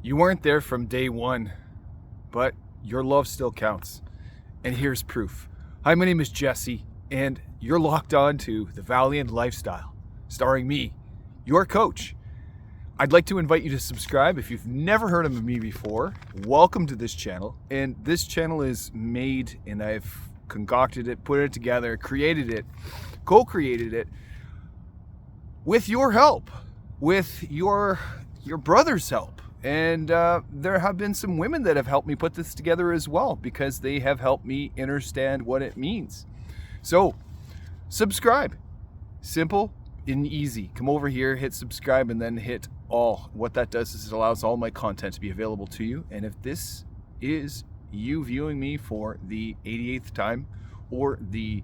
You weren't there from day one, but your love still counts. And here's proof. Hi, my name is Jesse, and you're locked on to The Valiant Lifestyle, starring me, your coach. I'd like to invite you to subscribe if you've never heard of me before. Welcome to this channel. And this channel is made, and I've concocted it, put it together, created it, co-created it with your help, with your brother's help. And there have been some women that have helped me put this together as well, because they have helped me understand what it means. So subscribe, simple and easy. Come over here, hit subscribe, and then hit all. What that does is it allows all my content to be available to you. And if this is you viewing me for the 88th time or the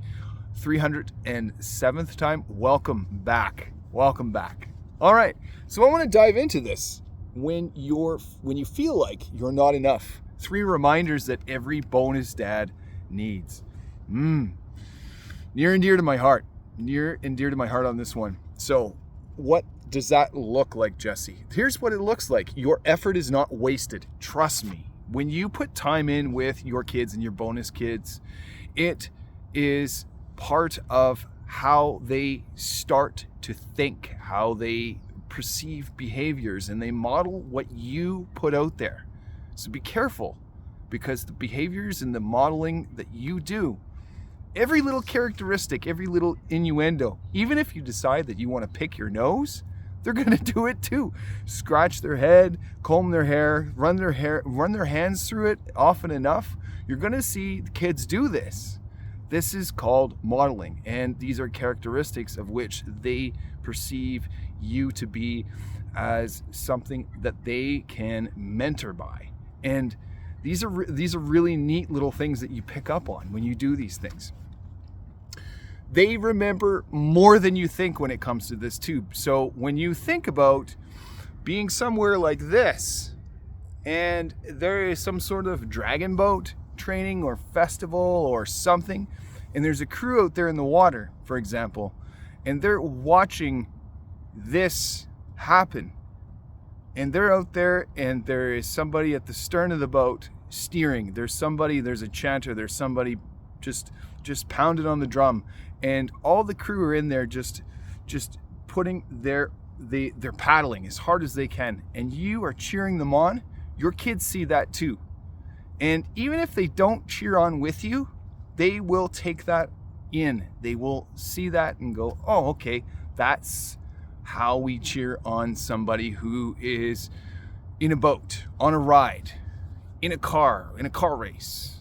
307th time, welcome back. Welcome back. All right, so I want to dive into this. When you feel like you're not enough, 3 reminders that every bonus dad needs. Near and dear to my heart. Near and dear to my heart on this one. So what does that look like, Jesse? Here's what it looks like. Your effort is not wasted. Trust me. When you put time in with your kids and your bonus kids, it is part of how they start to think, how they perceive behaviors, and they model what you put out there. So be careful, because the behaviors and the modeling that you do, every little characteristic, every little innuendo, even if you decide that you want to pick your nose, they're going to do it too. Scratch their head, comb their hair, run their hands through it often enough. You're going to see the kids do this. This is called modeling, and these are characteristics of which they perceive you to be as something that they can mentor by. And these are really neat little things that you pick up on when you do these things. They remember more than you think when it comes to this too. So when you think about being somewhere like this, and there is some sort of dragon boat training or festival or something, and there's a crew out there in the water, for example, and they're watching this happen, and they're out there, and there is somebody at the stern of the boat steering. There's a chanter, there's somebody just pounding on the drum, and all the crew are in there just putting they're paddling as hard as they can, and you are cheering them on. Your kids see that too, and even if they don't cheer on with you, they will take that in. They will see that and go, oh, okay, that's how we cheer on somebody who is in a boat, on a ride, in a car race.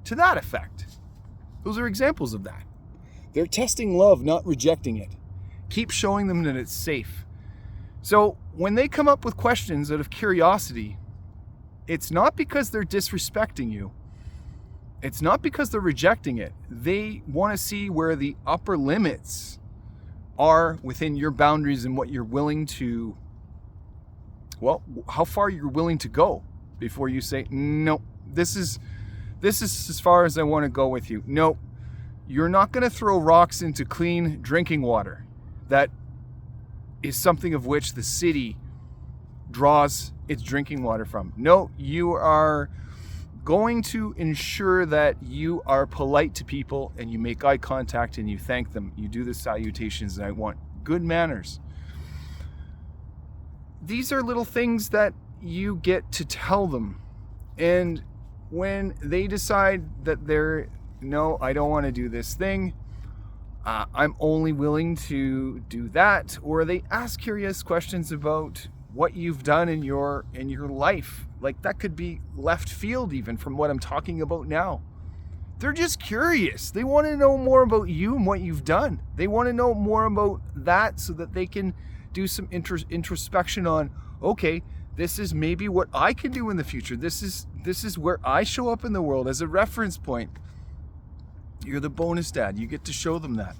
To that effect. Those are examples of that. They're testing love, not rejecting it. Keep showing them that it's safe. So when they come up with questions out of curiosity, it's not because they're disrespecting you. It's not because they're rejecting it. They want to see where the upper limits are within your boundaries and what you're willing to, well, how far you're willing to go before you say, no, this is as far as I want to go with you. No, you're not going to throw rocks into clean drinking water. That is something of which the city draws its drinking water from. No, you are going to ensure that you are polite to people, and you make eye contact, and you thank them. You do the salutations, and I want good manners. These are little things that you get to tell them. And when they decide that no, I don't want to do this thing, I'm only willing to do that, or they ask curious questions about what you've done in your life. Like, that could be left field even from what I'm talking about now. They're just curious. They want to know more about you and what you've done. They want to know more about that so that they can do some introspection on, okay, this is maybe what I can do in the future. This is where I show up in the world as a reference point. You're the bonus dad. You get to show them that.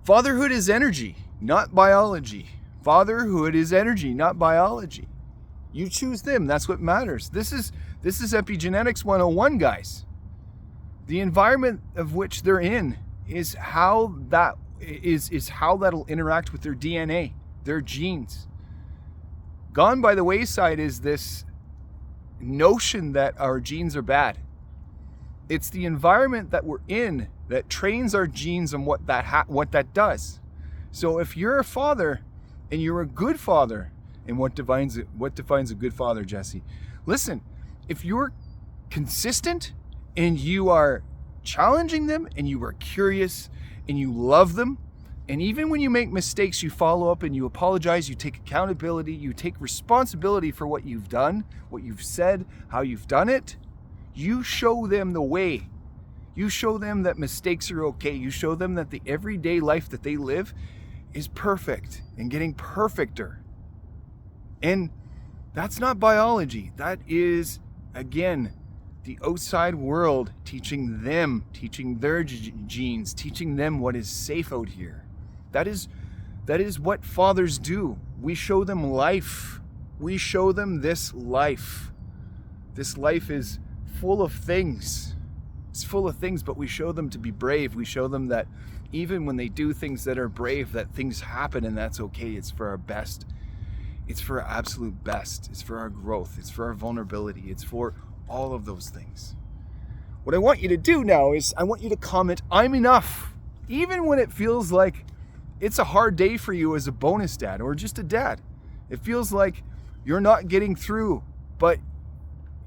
Fatherhood is energy, not biology. Fatherhood is energy, not biology. You choose them. That's what matters. This is epigenetics 101, guys. The environment of which they're in is how that'll interact with their DNA, their genes. Gone by the wayside is this notion that our genes are bad. It's the environment that we're in that trains our genes on what that does. So if you're a father and you're a good father, and what defines a good father, Jesse? Listen, if you're consistent and you are challenging them and you are curious and you love them, and even when you make mistakes, you follow up and you apologize, you take accountability, you take responsibility for what you've done, what you've said, how you've done it, you show them the way. You show them that mistakes are okay. You show them that the everyday life that they live is perfect and getting perfecter. And that's not biology. That is, again, the outside world teaching them, teaching their genes, teaching them what is safe out here. That is what fathers do. We show them life. We show them this life. This life is full of things. It's full of things, but we show them to be brave. We show them that even when they do things that are brave, that things happen and that's okay. It's for our best. It's for our absolute best. It's for our growth. It's for our vulnerability. It's for all of those things. What I want you to do now is I want you to comment, I'm enough. Even when it feels like it's a hard day for you as a bonus dad or just a dad. It feels like you're not getting through, but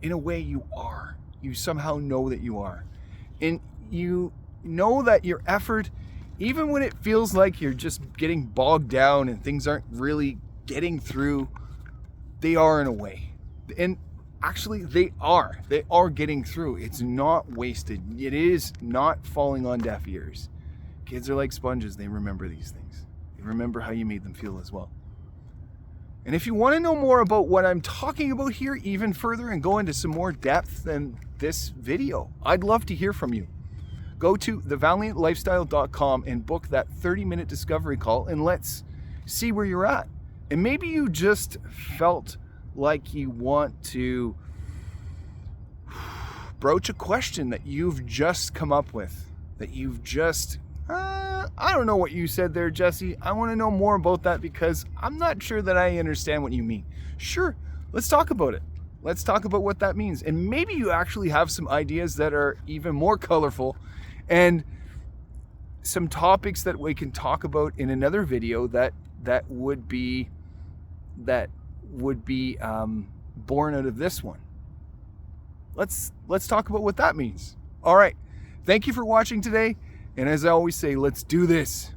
in a way you are. You somehow know that you are. And you know that your effort, even when it feels like you're just getting bogged down and things aren't really getting through, they are in a way. And actually they are getting through. It's not wasted. It is not falling on deaf ears. Kids are like sponges. They remember these things. They remember how you made them feel as well. And if you want to know more about what I'm talking about here even further and go into some more depth than this video, I'd love to hear from you. Go to thevaliantlifestyle.com and book that 30-minute discovery call and let's see where you're at. And maybe you just felt like you want to broach a question that you've just come up with, that you've just, I don't know what you said there, Jesse. I want to know more about that because I'm not sure that I understand what you mean. Sure, let's talk about it. Let's talk about what that means. And maybe you actually have some ideas that are even more colorful and some topics that we can talk about in another video that would be born out of this one. Let's talk about what that means. All right. Thank you for watching today. And as I always say, let's do this.